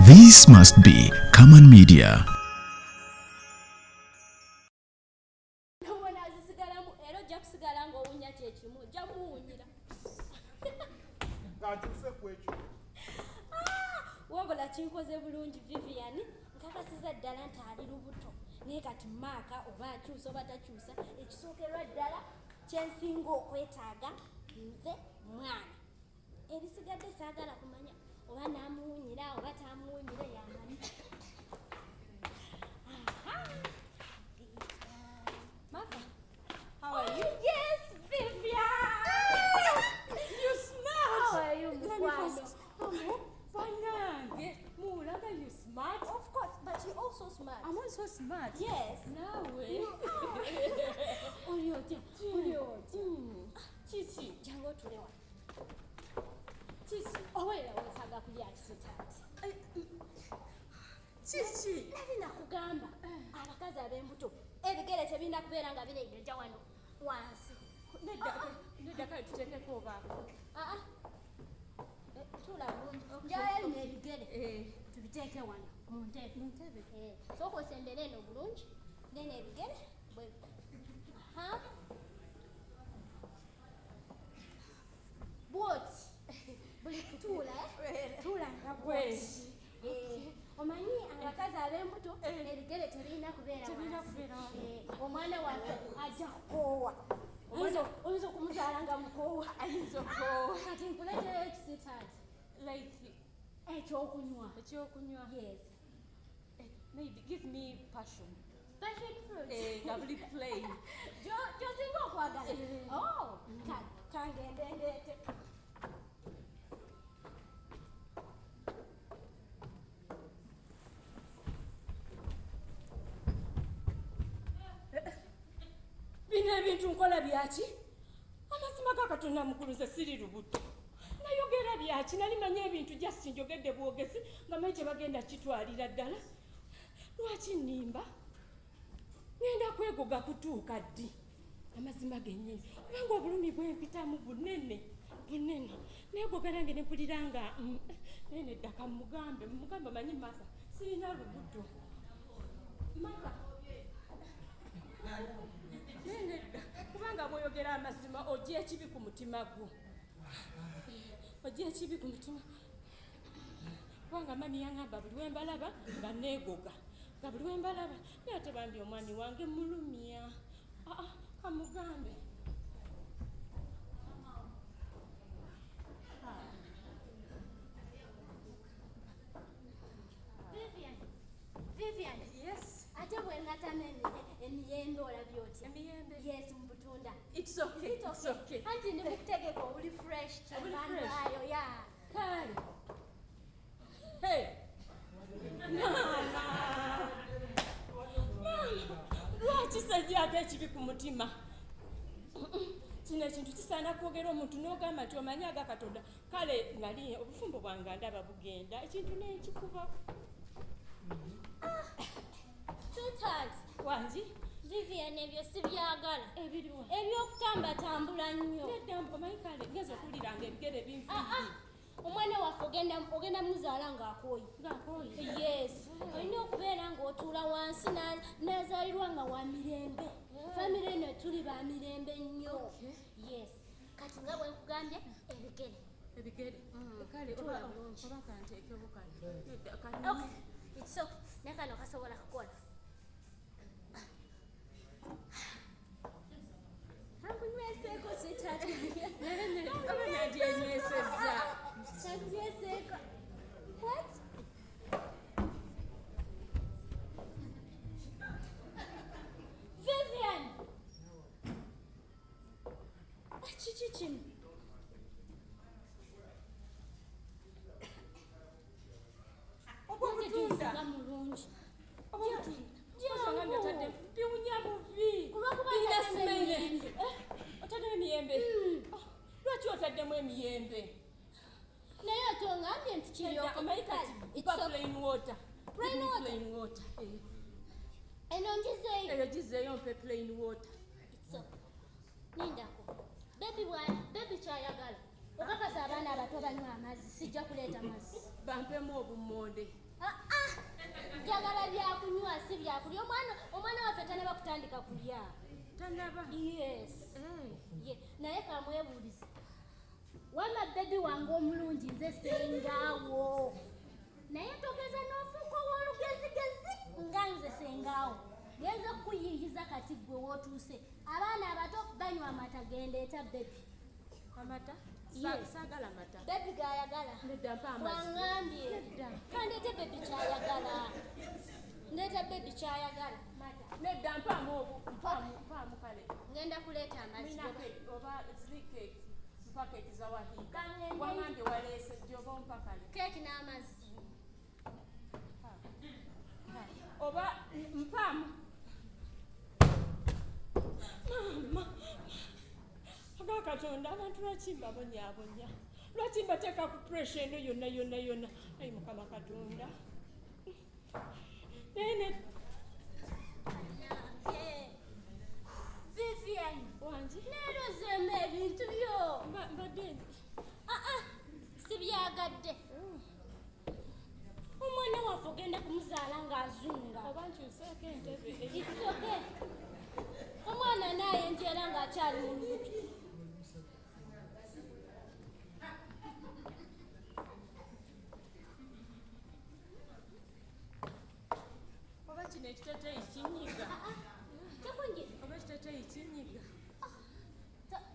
This must be Common Media. Wabula kinkoze bulungi Vivian nkakasiza ddala nti ali lubuto naye kati maaka oba akyusa oba takyusa ekisookerwa ddala kyensinga okwetaaga nze mwana ebisigadde saagala kumanya oba namuwunyira oba tamuwunyira yamanyi. Martha, how are you? Yes, Vivian! You smart! How are you, Mukwano? You smart? Of course, but you're also smart. I'm also smart. Yes. No way. Chichi, jango tulewa. Chichi, owera osaga kulya kisitati. Chichi. Nali nakugamba abakazi ab'embuto ebigere tebinda kubeera nga bireegeja wano wansi. Nedda kale tuteekeko obaako. Tula bulungi. Njala lino ebigere tubiteeke wano mu ntebe. Sooka osendere eno bulungi nene ebigere bwoti buli kutuula tuula nga bwoti. Omanyi abakazi ab'embuto ebigere tebirina kubeera wansi. Omwana waffe ajja kukoowa. Oyinza okumuzaala nga mukoowa. Ayinza okoowa. Kati nkuleetera ekisitaati. Like Ekyokunywa. Yes. Maybe give me passion. Passion fruit. Lovely plain. Gy'osinga okwagala. Oh, kangende ndeete. Bino ebintu nkola byaki? Amazima ga Katonda mukulu nze siri lubuto. Nayogera byaki? Nali manya ebintu just njogedde bwogezi nga manyi bagenda kitwalira ddala. Lwaki nnimba? Ngenda kwegoga kutuuka ddi? Amazima gennyini. Kubanga obulumi bwempitamu bunene. Neegoga nange ne mpulira nga nene ddaka mugambe manyi Martha sirina lubuto. Martha. Kubanga bw'oyogera amazima oggya ekibi ku mutima gwo. Kubanga mami yaŋŋamba buli we mbalaba nga neegoga. Nga buli we mbalaba naye ate bambi omwami wange mulumya. Kamugambe. Vivian. Yes. Ate bwe natana emiyembe olabye otya? Emiyembe? Yes, mu butunda. It's okay. Anti ndi mukutegeka obuli fresh. Ayo ya. Kale. Hey. Mama. Lwaki sajjako ekibi ku mutima? Kino ekintu kisaana kwogera omuntu n'ogamba nti omanyi aga Katonda. Kale nali obufumbo bwange ndaba bugenda ekintu n'ekikuba. Sweetheart. Wangi? Vivian ebyo sibyagala. Ebiriwa. Ebyokutambatambula nnyo. Nedda omanyi kale ngeze okuliranga ebigere binfiiridde. Omwana waffe ogenda muzaala ng'akooyi. Yes. Olina okubeera ng'otuula wansi n'azaalirwa nga wa mirembe. Famire eno tuli ba mirembe nnyo. Yes. Kati nga bwe nkugambye ebigere. Kale oba kanteekebo kale. Okay. It's okay. Nekano kasobola kukola. Hankunyweseko sweetheart. What? Vivian! Chichichin. Obutunda. Mulungi. Biwunya bubi. Bina smile. Otaddemu emiyembe. Lwaki otaddemu emiyembe? Naye otongambye nti kiryoka. Plain water. Plain water. Eno ngizeeyo. Eyo gizeeyo mpe plain water. Nindako. Baby kyayagala. Okakasa abaana abato banywa amazzi sijja kuleeta mazzi. Bampemu obummonde. njagala byakunywa si byakulya. Omwana waffe tanaba kutandika kulya. Yes. Naye kamwebuulize. Wama bebi wange omulungi nze sengaawo. Naye togeza n'ofuuka ow'olugezigezi nga nze sengaawo. Genza kukuyingiza kati gwe wootuuse. Abaana abato banywa amata gendeeta bebi. Amata? Saagala amata. Bebi gayagala. Nedda mpa amazzi. Wangambye. Kandeete bebi kyayagala. Ndeeta bebi kyayagala. Mata. Nedda mpaamu kale. Ngenda kuleeta amazzi. Oba zirikeeki. Paketi za wahiga. Wangambye waleese gy'oba ompa kale. Keeki n'amazzi. Oba mpaamu. Mama. Aga Katonda abantu lwaki mbabonyaabonya? Lwaki mbateeka ku pressure eno yonna? Ayi Mukama Katonda. Nene. Vivian. Wangi. Leero zeemu ebintu byo. Mbadde. Sibyagadde. Omwana waffe ogenda kumuzaala ng'azunga. Oba nkyuseeko entebe. Ikisoke. Omwana naayenjera ng'akyali mu lubuto. Oba kino ekiteteeyi kinyiga. Tekunjira. Oba ekiteteeyi kinyiga.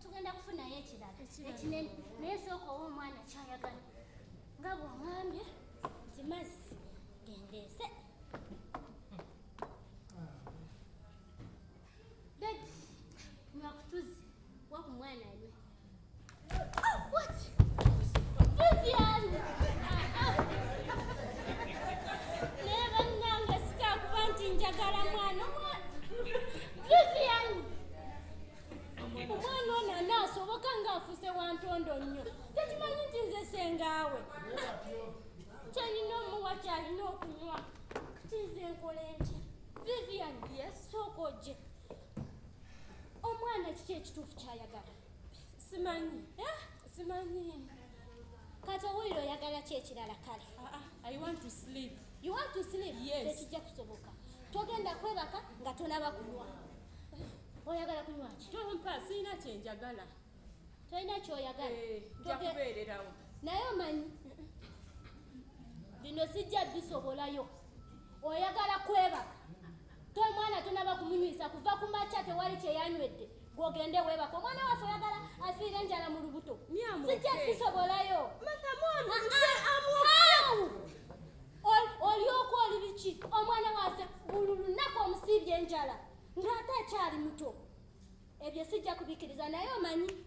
Tugenda kufunayo ekirala ekinene naye sooka owa omwana kyayagala nga bw'oŋambye nti mazzi gendeese. Bebi nywa kutuzi wa ku mwana anywe. What? Vivian! Naye bannange sitaakuba nti njagala mwana. Vivian! Omwana ono anaasoboka ng'afuuse wa ntondo nnyo. Tekimanyi nti nze sengaawe. Kyalina omuwa kyalina okunywa. Kati nze nkole ntya? Vivian, sooka ojje. Omwana kiki ekituufu kyayagala? Simanyi. Kati owulire oyagala ki ekirala kale? I want to sleep. You want to sleep? Yes. Tekijja kusoboka. Togenda kwebaka nga tonaba kunywa. Oyagala kunywa ki? Tompa, sirina kyenjagala. Tolina kyoyagala? Nja kubeererawo. Naye omanyi bino sijja bisobolayo. Oyagala kwebaka. Omwana tonaba kumunywisa kuva ku makya tewali kyeyanywedde. Gwogende weebaka. Omwana waffe oyagala afiire enjala mu lubuto. Sijja bisobolayo. Olyoka oli biki? Omwana waffe buli lunaku omusiibye enjala ng'ate akyali muto. Ebyo sijja kubikkiriza naye omanyi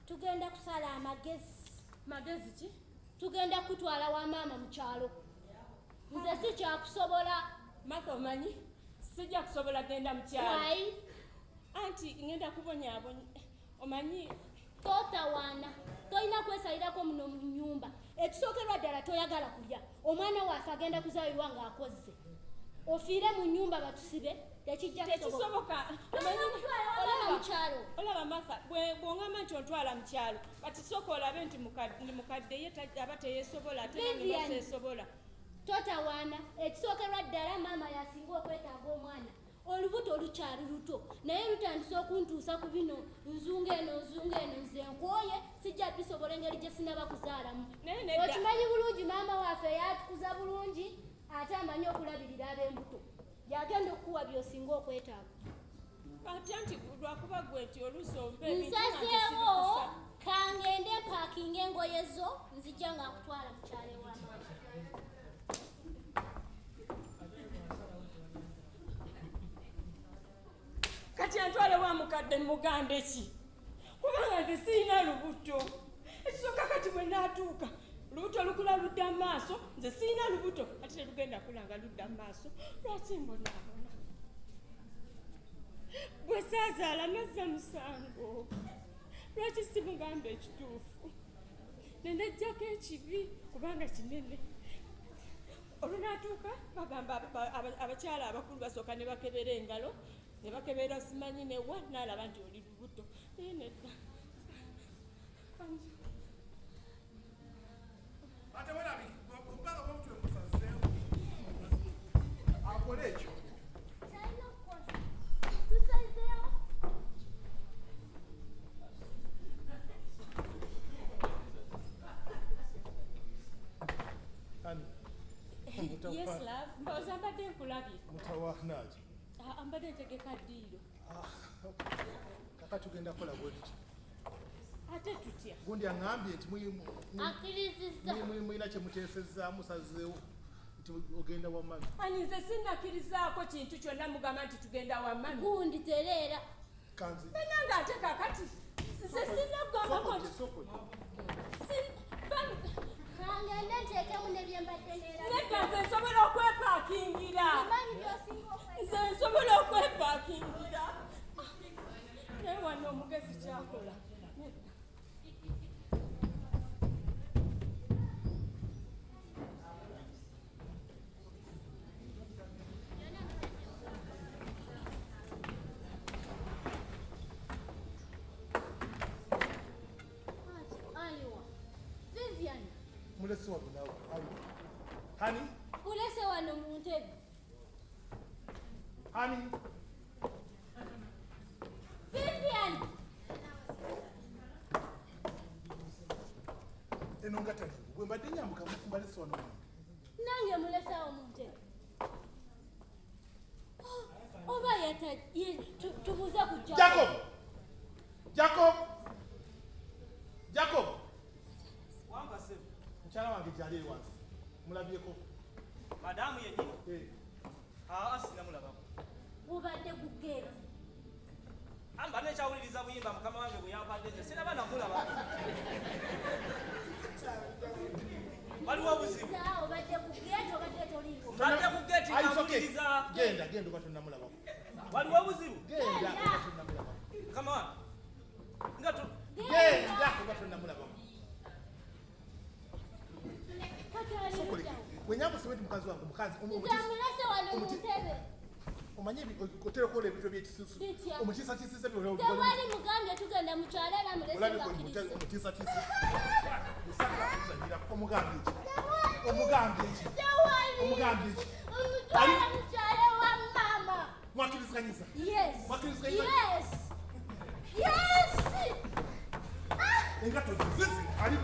tugenda kusala amagezi. Magezi ki? Tugenda kutwala wa maama mu kyalo. Nze si kyakusobola. Martha omanyi? Sijja kusobola genda mu kyalo. Why? Anti ngenda kubonyaabonya. Omanyi totawaana. Tolina kwesalirako muno mu nnyumba. Ekisookerwa ddala toyagala kulya. Omwana waffe agenda kuzaayirwa ng'akozze. Ofiire mu nnyumba batusibe. Tekijja kusoboka. Olaba mu kyalo. Olaba Martha, bw'ongamba nti ontwala mu kyalo. Kati sooka olabe nti mukadde ye aba teyeesobola ate nange baseesobola. Totawaana. Ekisookerwa ddala maama yasinga okwetaaga omwana. Olubuto lukyali luto naye lutandise okuntuusa ku bino nzunga eno nze nkooye sijja bisobola engeri gye sinaba kuzaalamu. Okimanyi bulungi maama waffe yatukuza bulungi ate amanyi okulabirira ab'embuto. Yagenda okukuwa by'osinga okwetaaga. Ate anti lwakuba gwe nti oluusi ompa ebintu nsazeewo kangende paakinga engoye zo nzijja nga nkutwala mu kyalo ewa maama. Kati antwale wa mukadde muganda ki? Kubanga nze sirina lubuto. Ekisooka kati bwe naatuuka lubuto lukula ludda mu maaso, nze sirina lubuto ate telugenda kulanga ludda mu maaso. Lwaki mbonaabona? Bwe saazaala nazza musango. Lwaki simugamba ekituufu? Nenejjako ekibi kubanga kinene. Olwo naatuuka bagamba abakyala abakulu basooka ne bakebera engalo. Ne bakebera simanyi ne wa naalaba nti oli lubuto. Naye nedda. Ate walabi, obbanga bw'omutwe musazeewo. Yes, love. Mbaoza mbadde nkulabye. Mutawaanaaki. Mbadde ntegeka ddiiro. Kaka tugenda kukola bwe tuti. Ate tutya? Gundi aŋŋambye nti akkirizizza mulina kye muteesezza musazeewo nti ogenda wa mami. Ani nze sinnakkirizaako kintu kyonna mugamba nti tugenda wa mami. gundi tereera Kanzi. Bannange ate kaakati nze sinnaggwangako kangende nteekemu ne bye mbadde neera nedda nze nsobola okwepaakingira. manyi byosinga okwe Nze nsobola okwepaakingira. Naye wano omugezi kyakola. aliwa Vivian Mulese wano naawe. Hani? mulese wano mu ntebe Hani? Vivian Eno nga tali. Bwe mbadde nyambuka mbalese wano. nange mulesawo mu ntebe oba tubuze kujja Jacob! Jacob! Jacob! Wanga sebo. Mukyala wange gyali eri wansi. Mulabyeko. Madamu yennyini. Sinamulabako. bubadde ku geeti Amba nekyawuliriza buyimba mukama wange bwe yampadde nze sinaba namulaba. Waliwo obuzibu. obadde ku geeti obadde toliiwo Mbadde ku geeti nawuliriza. Genda oba tonnamulabako. Waliwo obuzibu. Genda oba tonnamulabako. Mukama wange. Nga tu. Genda oba tonnamulabako. Wenyamusebe nti mukazi wange mukazi zamulese wano mu ntebe omanyi otera okukola ebintu byekisusu Bitya. omutiisatiisa tewali mugambye tugenda mu kyalo era mulese ngakkiriza omutiisatiisa omugambye eki omugambye eki omugambye eki omutwala mu kyalo wa mama mwakiriziganyiza yes Mwakiriziganyiza? yes yes engato zizizi ali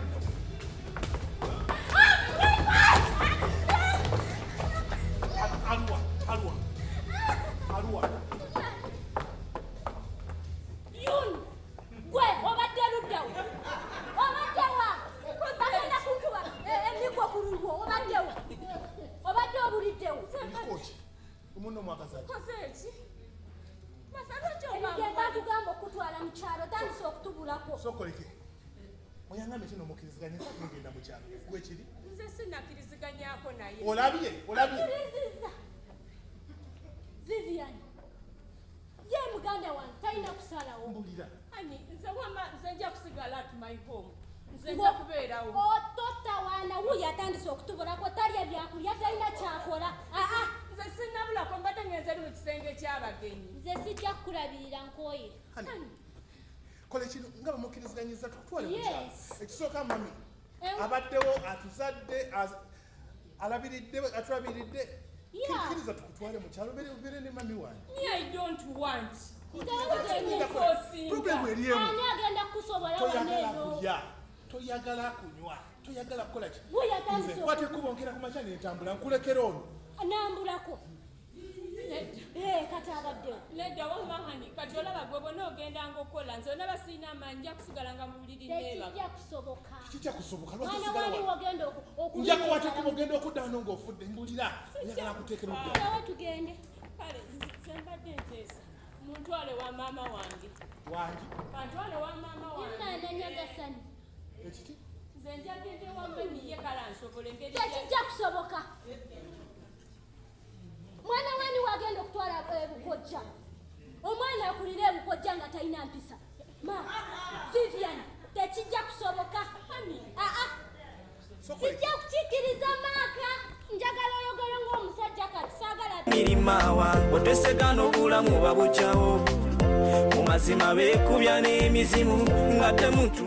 Alwa. Yun! Gwe, obadde luddawo. Obaddewa. Bagenda kunkuba emigwa ku lulwo. Obaddewa. Obadde obuliddewo. Kochi. Omunno mwakaza. Koze eki? Ebigenda kugamba okutwala mu kyalo tandise okutubulako. Sokoleke. Oyangambe kino mukiriziganyiza ngenda mu kyalo. Gwe kiri? Nze sinnakkiriziganyako naye. Olabye? Akkiriziza. Vivian. Ye muganda wange talina kusalawo. Mbulira. Ani nze nja kusigala at my home. Nze nja kubeerawo. Ototawaana wuyo atandise okutubulako talya byakulya talina kyakola. Nze sinnabulako mbadde ngenze eri mu kisenge ky'abagenyi. Nze sijja kukulabirira nkooye. Hani. Kola kino nga bamukiriziganyiza tutwale mu kyalo. Yes. Ekisooka mami. Abaddewo atuzadde alabiridde atulabiridde. Kiriza tukutwale mu kyalo bere ne mami wange. I don't want. Problem eri emu. Ani agenda kukusobola Toyagala waneeno. kulya. Toyagala kunywa. Toyagala kukola ki? Wuyo atandise Kwate kubongera ku makya n'entambula nkulekera ono. nambulako. Kati abaddewo. Nedda wamahani kati olaba gwe bwonna ogendanga okukola nze onaba sirina amaanyi nja kusigalanga mu buliri neebaka. Tekijja kusoboka. Kijja kusoboka Mwana lwaki wali sigala wagenda okuliira. nja kukwata kuba ogenda okudda wano ng'ofudde mbulira. Njagala kuteekera obudde. Awo tugende. Kale nze mbadde nteesa muntwale wa maama wange. Wangi. Kantwale wa maama wange. Yimanda Nyagasani. Ekiti? Nze njagende wambeniye kala nsobole engeri Tekijja kusoboka. Mwana wani wagenda okutwala ebukojja. Omwana akulira ebukojja nga talina mpisa. Vivian, tekijja kusoboka. Sijja kukikkiriza maaka. Njagala oyogere ng'omusajja kati saagala mirimawa otwesegana obulamu babukyawo mu mazima beekubya n'emizimu nga temuntu